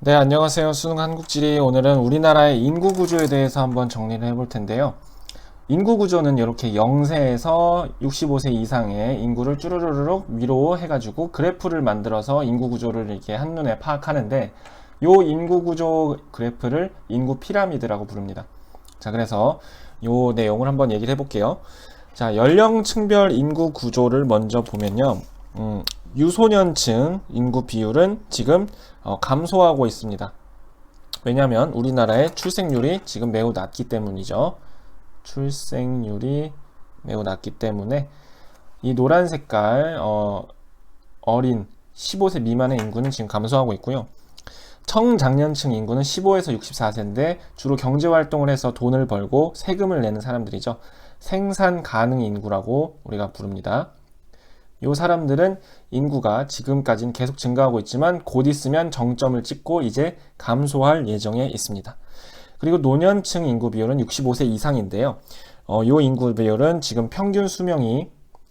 네, 안녕하세요. 수능 한국지리. 오늘은 우리나라의 인구 구조에 대해서 한번 정리를 해볼 텐데요. 인구 구조는 이렇게 0세에서 65세 이상의 인구를 쭈루루룩 위로 해가지고 그래프를 만들어서 인구 구조를 이렇게 한눈에 파악하는데, 요 인구 구조 그래프를 인구 피라미드라고 부릅니다. 자, 그래서 요 내용을 한번 얘기를 해볼게요. 자, 연령층별 인구 구조를 먼저 보면요. 유소년층 인구 비율은 지금 감소하고 있습니다. 왜냐하면 우리나라의 출생률이 지금 매우 낮기 때문이죠. 출생률이 매우 낮기 때문에 이 노란 색깔 어린 15세 미만의 인구는 지금 감소하고 있고요. 청장년층 인구는 15에서 64세인데 주로 경제활동을 해서 돈을 벌고 세금을 내는 사람들이죠. 생산 가능 인구라고 우리가 부릅니다. 이 사람들은 인구가 지금까지는 계속 증가하고 있지만 곧 있으면 정점을 찍고 이제 감소할 예정에 있습니다. 그리고 노년층 인구 비율은 65세 이상인데요. 이 인구 비율은 지금 평균 수명이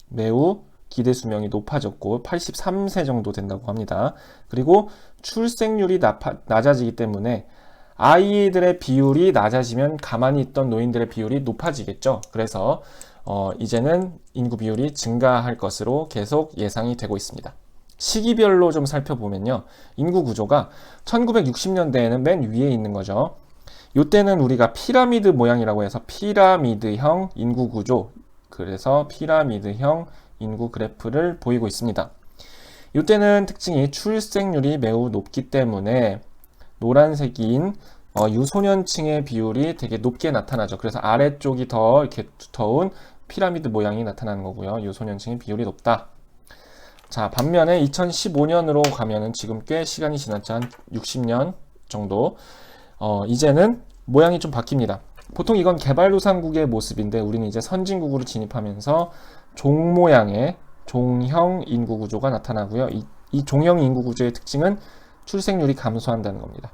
매우 기대 수명이 높아졌고 83세 정도 된다고 합니다. 그리고 출생률이 낮아지기 때문에 아이들의 비율이 낮아지면 가만히 있던 노인들의 비율이 높아지겠죠. 그래서 이제는 인구 비율이 증가할 것으로 계속 예상이 되고 있습니다. 시기별로 좀 살펴보면요. 인구 구조가 1960년대에는 맨 위에 있는 거죠. 이때는 우리가 피라미드 모양이라고 해서 피라미드형 인구 구조, 그래서 피라미드형 인구 그래프를 보이고 있습니다. 이때는 특징이 출생률이 매우 높기 때문에 노란색인 유소년층의 비율이 되게 높게 나타나죠. 그래서 아래쪽이 더 이렇게 두터운 피라미드 모양이 나타나는 거고요. 유소년층의 비율이 높다. 자, 반면에 2015년으로 가면은 지금 꽤 시간이 지났죠. 한 60년 정도. 이제는 모양이 좀 바뀝니다. 보통 이건 개발도상국의 모습인데 우리는 이제 선진국으로 진입하면서 종 모양의 종형 인구 구조가 나타나고요. 이 종형 인구 구조의 특징은 출생률이 감소한다는 겁니다.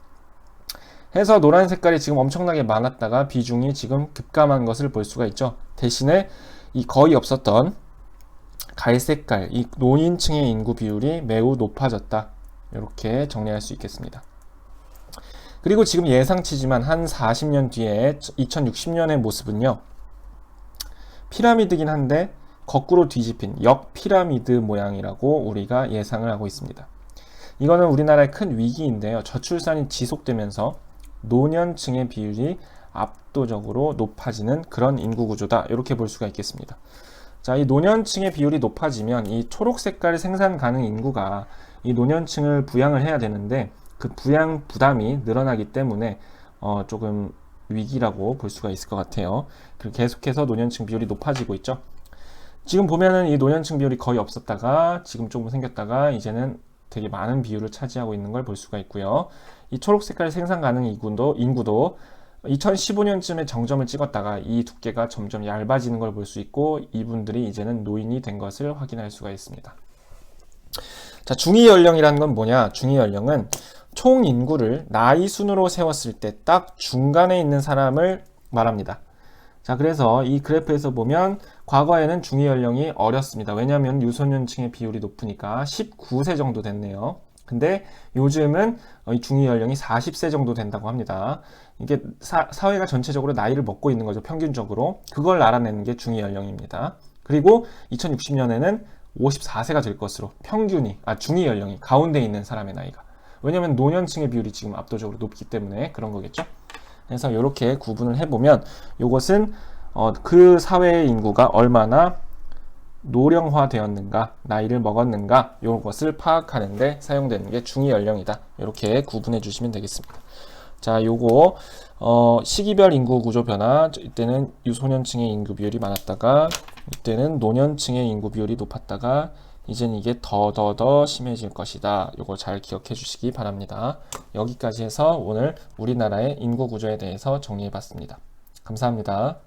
해서 노란 색깔이 지금 엄청나게 많았다가 비중이 지금 급감한 것을 볼 수가 있죠. 대신에 이 거의 없었던 갈색깔, 이 노인층의 인구 비율이 매우 높아졌다. 이렇게 정리할 수 있겠습니다. 그리고 지금 예상치지만 한 40년 뒤에 2060년의 모습은요. 피라미드긴 한데 거꾸로 뒤집힌 역피라미드 모양이라고 우리가 예상을 하고 있습니다. 이거는 우리나라의 큰 위기인데요. 저출산이 지속되면서 노년층의 비율이 압도적으로 높아지는 그런 인구 구조다. 이렇게 볼 수가 있겠습니다. 자, 이 노년층의 비율이 높아지면 이 초록 색깔 생산 가능 인구가 이 노년층을 부양을 해야 되는데 그 부양 부담이 늘어나기 때문에 조금 위기라고 볼 수가 있을 것 같아요. 그리고 계속해서 노년층 비율이 높아지고 있죠. 지금 보면은 이 노년층 비율이 거의 없었다가 지금 조금 생겼다가 이제는 되게 많은 비율을 차지하고 있는 걸 볼 수가 있고요. 이 초록 색깔 생산 가능 인구도 2015년쯤에 정점을 찍었다가 이 두께가 점점 얇아지는 걸 볼 수 있고 이분들이 이제는 노인이 된 것을 확인할 수가 있습니다. 자, 중위 연령이라는 건 뭐냐? 중위 연령은 총 인구를 나이 순으로 세웠을 때 딱 중간에 있는 사람을 말합니다. 자, 그래서 이 그래프에서 보면 과거에는 중위 연령이 어렸습니다. 왜냐하면 유소년층의 비율이 높으니까 19세 정도 됐네요. 근데 요즘은 이 중위 연령이 40세 정도 된다고 합니다. 이게 사회가 전체적으로 나이를 먹고 있는 거죠. 평균적으로. 그걸 알아내는 게 중위 연령입니다. 그리고 2060년에는 54세가 될 것으로 중위 연령이 가운데 있는 사람의 나이가. 왜냐하면 노년층의 비율이 지금 압도적으로 높기 때문에 그런 거겠죠. 그래서 이렇게 구분을 해보면 이것은 그 사회의 인구가 얼마나 노령화 되었는가, 나이를 먹었는가 이것을 파악하는 데 사용되는 게 중위 연령이다. 이렇게 구분해 주시면 되겠습니다. 자, 요거 시기별 인구 구조 변화, 이때는 유소년층의 인구 비율이 많았다가 이때는 노년층의 인구 비율이 높았다가 이제는 이게 더 심해질 것이다. 요거 잘 기억해 주시기 바랍니다. 여기까지 해서 오늘 우리나라의 인구 구조에 대해서 정리해 봤습니다. 감사합니다.